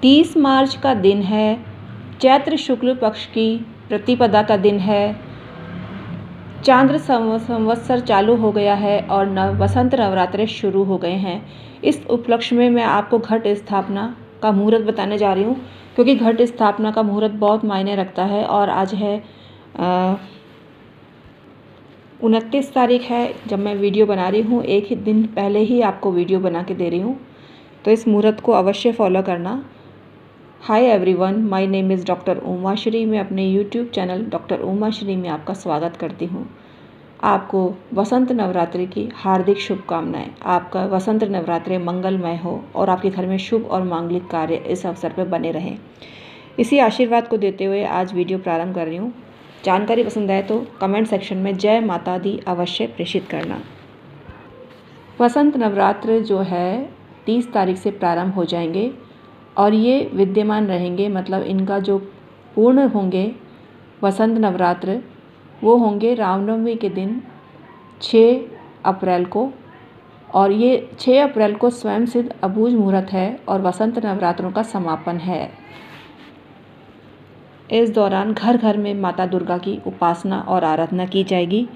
30 मार्च का दिन है, चैत्र शुक्ल पक्ष की प्रतिपदा का दिन है, चांद्र संवत्सर चालू हो गया है और वसंत नवरात्रे शुरू हो गए हैं। इस उपलक्ष्य में मैं आपको घट स्थापना का मुहूर्त बताने जा रही हूँ, क्योंकि घट स्थापना का मुहूर्त बहुत मायने रखता है। और आज है 29 तारीख है जब मैं वीडियो बना रही हूँ। एक ही दिन पहले ही आपको वीडियो बना के दे रही हूँ, तो इस मुहूर्त को अवश्य फॉलो करना। Hi everyone, my name is doctor Uma Shri. मैं अपने YouTube channel doctor Uma Shri में आपका स्वागत करती हूँ। आपको वसंत नवरात्रि की हार्दिक शुभकामनाएं। आपका वसंत नवरात्रि मंगलमय हो और आपके घर में शुभ और मांगलिक कार्य इस अवसर पर बने रहें। इसी आशीर्वाद को देते हुए आज वीडियो प्रारंभ कर रही हूँ। जानकारी पसंद आए तो कमेंट सेक्शन में जय माता दी अवश्य प्रेषित करना। वसंत नवरात्र जो है 30 तारीख से प्रारंभ हो जाएंगे और ये विद्यमान रहेंगे, मतलब इनका जो पूर्ण होंगे वसंत नवरात्र वो होंगे रामनवमी के दिन 6 अप्रैल को। और ये 6 अप्रैल को स्वयं सिद्ध अबूझ मुहूर्त है और वसंत नवरात्रों का समापन है। इस दौरान घर घर में माता दुर्गा की उपासना और आराधना की जाएगी।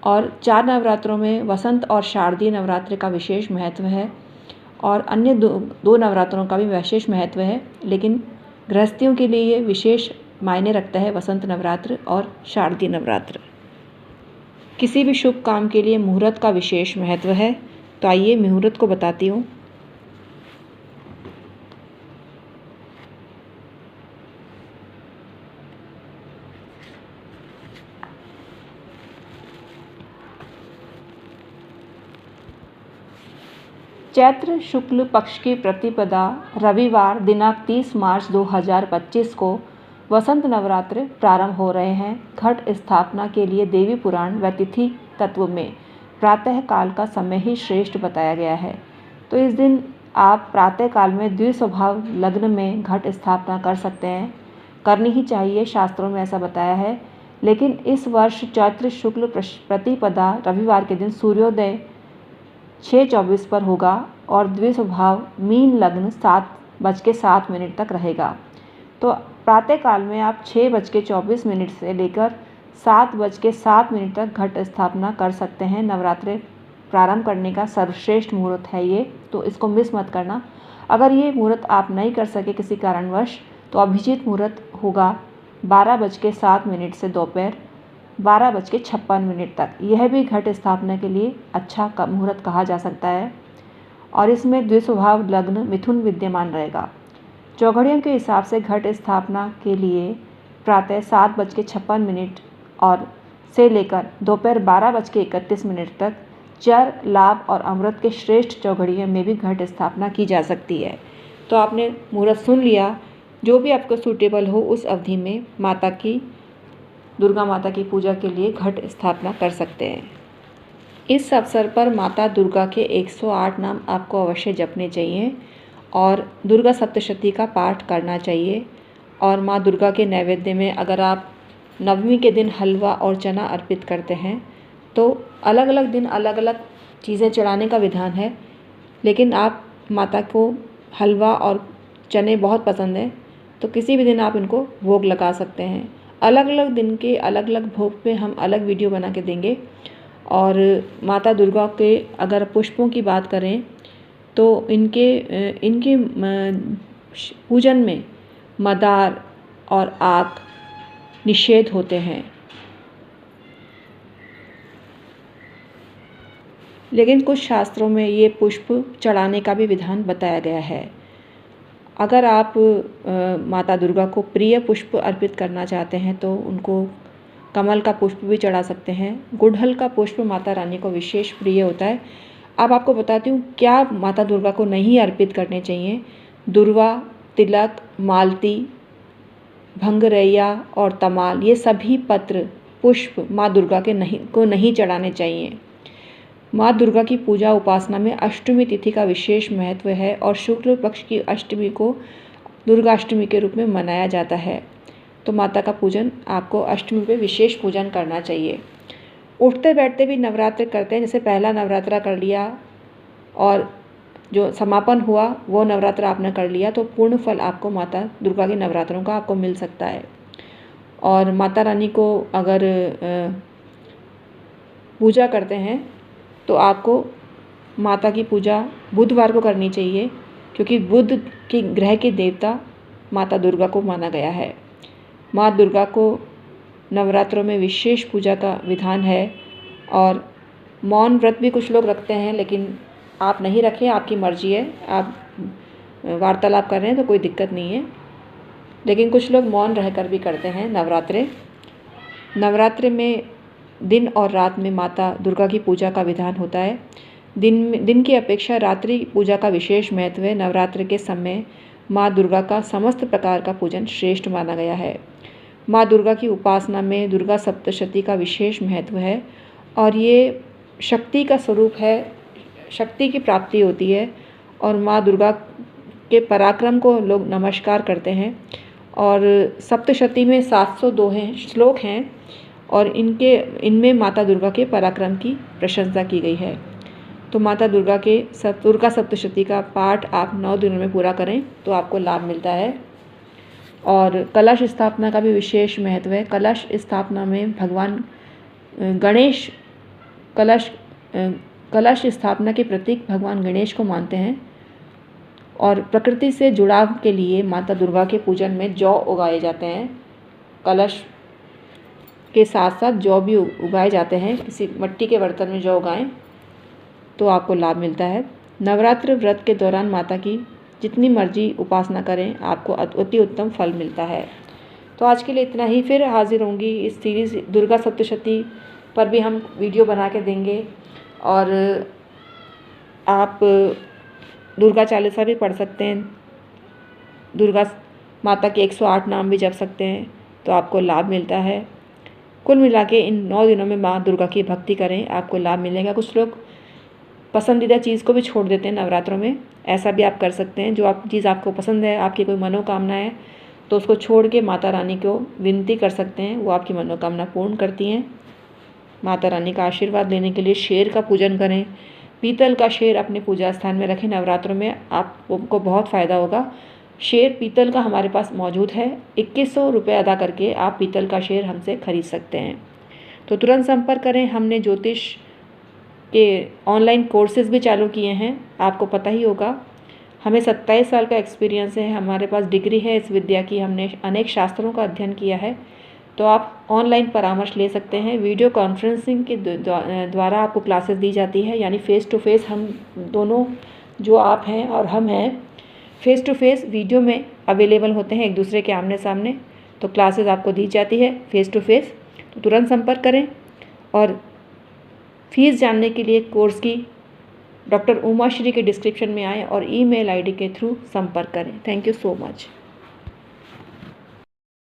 और 4 नवरात्रों में वसंत और शारदीय नवरात्र का विशेष महत्व है और अन्य दो नवरात्रों का भी विशेष महत्व है, लेकिन गृहस्थियों के लिए ये विशेष मायने रखता है वसंत नवरात्र और शारदीय नवरात्र। किसी भी शुभ काम के लिए मुहूर्त का विशेष महत्व है, तो आइए मुहूर्त को बताती हूँ। चैत्र शुक्ल पक्ष की प्रतिपदा रविवार दिनांक 30 मार्च 2025 को वसंत नवरात्र प्रारंभ हो रहे हैं। घट स्थापना के लिए देवी पुराण व तिथि तत्व में प्रातः काल का समय ही श्रेष्ठ बताया गया है। तो इस दिन आप प्रातः काल में द्विस्वभाव लग्न में घट स्थापना कर सकते हैं, करनी ही चाहिए, शास्त्रों में ऐसा बताया है। लेकिन इस वर्ष चैत्र शुक्ल प्रतिपदा रविवार के दिन सूर्योदय 6:24 पर होगा और द्विस्वभाव मीन लग्न 7:07 तक रहेगा। तो प्रातः काल में आप 6:24 से लेकर 7:07 तक घट स्थापना कर सकते हैं। नवरात्रि प्रारंभ करने का सर्वश्रेष्ठ मुहूर्त है ये, तो इसको मिस मत करना। अगर ये मुहूर्त आप नहीं कर सके किसी कारणवश, तो अभिजीत मुहूर्त होगा 12:07 से दोपहर 12:56 तक। यह भी घट स्थापना के लिए अच्छा मुहूर्त कहा जा सकता है और इसमें द्विस्वभाव लग्न मिथुन विद्यमान रहेगा। चौघड़ियों के हिसाब से घट स्थापना के लिए प्रातः 7:56 और से लेकर दोपहर 12:31 तक चर, लाभ और अमृत के श्रेष्ठ चौघड़ियों में भी घट स्थापना की जा सकती है। तो आपने मुहूर्त सुन लिया, जो भी आपको सूटेबल हो उस अवधि में दुर्गा माता की पूजा के लिए घट स्थापना कर सकते हैं। इस अवसर पर माता दुर्गा के 108 नाम आपको अवश्य जपने चाहिए और दुर्गा सप्तशती का पाठ करना चाहिए। और माँ दुर्गा के नैवेद्य में अगर आप नवमी के दिन हलवा और चना अर्पित करते हैं, तो अलग अलग दिन अलग अलग चीज़ें चढ़ाने का विधान है, लेकिन आप माता को हलवा और चने बहुत पसंद है, तो किसी भी दिन आप इनको भोग लगा सकते हैं। अलग अलग दिन के अलग अलग भोग पे हम अलग वीडियो बना के देंगे। और माता दुर्गा के अगर पुष्पों की बात करें तो इनके पूजन में मदार और आक निषेध होते हैं, लेकिन कुछ शास्त्रों में ये पुष्प चढ़ाने का भी विधान बताया गया है। अगर आप माता दुर्गा को प्रिय पुष्प अर्पित करना चाहते हैं तो उनको कमल का पुष्प भी चढ़ा सकते हैं। गुड़हल का पुष्प माता रानी को विशेष प्रिय होता है। अब आपको बताती हूँ क्या माता दुर्गा को नहीं अर्पित करने चाहिए। दुर्वा, तिलक, मालती, भंगरैया और तमाल, ये सभी पत्र पुष्प माँ दुर्गा के नहीं चढ़ाने चाहिए। माँ दुर्गा की पूजा उपासना में अष्टमी तिथि का विशेष महत्व है और शुक्ल पक्ष की अष्टमी को दुर्गाष्टमी के रूप में मनाया जाता है। तो माता का पूजन आपको अष्टमी पे विशेष पूजन करना चाहिए। उठते बैठते भी नवरात्र करते हैं, जैसे पहला नवरात्रा कर लिया और जो समापन हुआ वो नवरात्र आपने कर लिया तो पूर्ण फल आपको माता दुर्गा के नवरात्रों का आपको मिल सकता है। और माता रानी को अगर पूजा करते हैं तो आपको माता की पूजा बुधवार को करनी चाहिए, क्योंकि बुध की ग्रह के देवता माता दुर्गा को माना गया है। माँ दुर्गा को नवरात्रों में विशेष पूजा का विधान है। और मौन व्रत भी कुछ लोग रखते हैं, लेकिन आप नहीं रखें, आपकी मर्जी है। आप वार्तालाप कर रहे हैं तो कोई दिक्कत नहीं है, लेकिन कुछ लोग मौन रहकर भी करते हैं नवरात्रे में दिन और रात में माता दुर्गा की पूजा का विधान होता है। दिन की अपेक्षा रात्रि पूजा का विशेष महत्व है। नवरात्र के समय माँ दुर्गा का समस्त प्रकार का पूजन श्रेष्ठ माना गया है। माँ दुर्गा की उपासना में दुर्गा सप्तशती का विशेष महत्व है और ये शक्ति का स्वरूप है, शक्ति की प्राप्ति होती है। और माँ दुर्गा के पराक्रम को लोग नमस्कार करते हैं। और सप्तशती में 702 श्लोक हैं और इनमें माता दुर्गा के पराक्रम की प्रशंसा की गई है। तो माता दुर्गा के दुर्गा सप्तशती का पाठ आप 9 दिनों में पूरा करें तो आपको लाभ मिलता है। और कलश स्थापना का भी विशेष महत्व है। कलश स्थापना में भगवान गणेश कलश स्थापना के प्रतीक भगवान गणेश को मानते हैं। और प्रकृति से जुड़ाव के लिए माता दुर्गा के पूजन में जौ उगाए जाते हैं। कलश के साथ साथ जौ भी उगाए जाते हैं। किसी मिट्टी के बर्तन में जौ उगाएं तो आपको लाभ मिलता है। नवरात्र व्रत के दौरान माता की जितनी मर्जी उपासना करें, आपको अति उत्तम फल मिलता है। तो आज के लिए इतना ही। फिर हाजिर होंगी इस सीरीज़ दुर्गा सप्तशती पर भी हम वीडियो बना के देंगे। और आप दुर्गा चालीसा भी पढ़ सकते हैं, दुर्गा माता के 108 नाम भी जप सकते हैं तो आपको लाभ मिलता है। कुल मिला के इन 9 दिनों में माँ दुर्गा की भक्ति करें, आपको लाभ मिलेगा। कुछ लोग पसंदीदा चीज़ को भी छोड़ देते हैं नवरात्रों में, ऐसा भी आप कर सकते हैं। जो चीज़ आपको पसंद है, आपकी कोई मनोकामना है, तो उसको छोड़ के माता रानी को विनती कर सकते हैं, वो आपकी मनोकामना पूर्ण करती हैं। माता रानी का आशीर्वाद लेने के लिए शेर का पूजन करें। पीतल का शेर अपने पूजा स्थान में रखें। नवरात्रों में आपको बहुत फ़ायदा होगा। शेर पीतल का हमारे पास मौजूद है। 2100 रुपये अदा करके आप पीतल का शेर हमसे खरीद सकते हैं। तो तुरंत संपर्क करें। हमने ज्योतिष के ऑनलाइन कोर्सेज़ भी चालू किए हैं, आपको पता ही होगा। हमें 27 साल का एक्सपीरियंस है, हमारे पास डिग्री है इस विद्या की, हमने अनेक शास्त्रों का अध्ययन किया है। तो आप ऑनलाइन परामर्श ले सकते हैं। वीडियो कॉन्फ्रेंसिंग के द्वारा आपको क्लासेस दी जाती है, यानी फ़ेस टू फेस हम दोनों, जो आप हैं और हम हैं, फ़ेस टू फेस वीडियो में अवेलेबल होते हैं, एक दूसरे के आमने सामने। तो क्लासेस आपको दी जाती है फ़ेस टू फेस। तो तुरंत संपर्क करें। और फीस जानने के लिए कोर्स की डॉक्टर उमा श्री के डिस्क्रिप्शन में आएँ और ईमेल आईडी के थ्रू संपर्क करें। Thank you so much.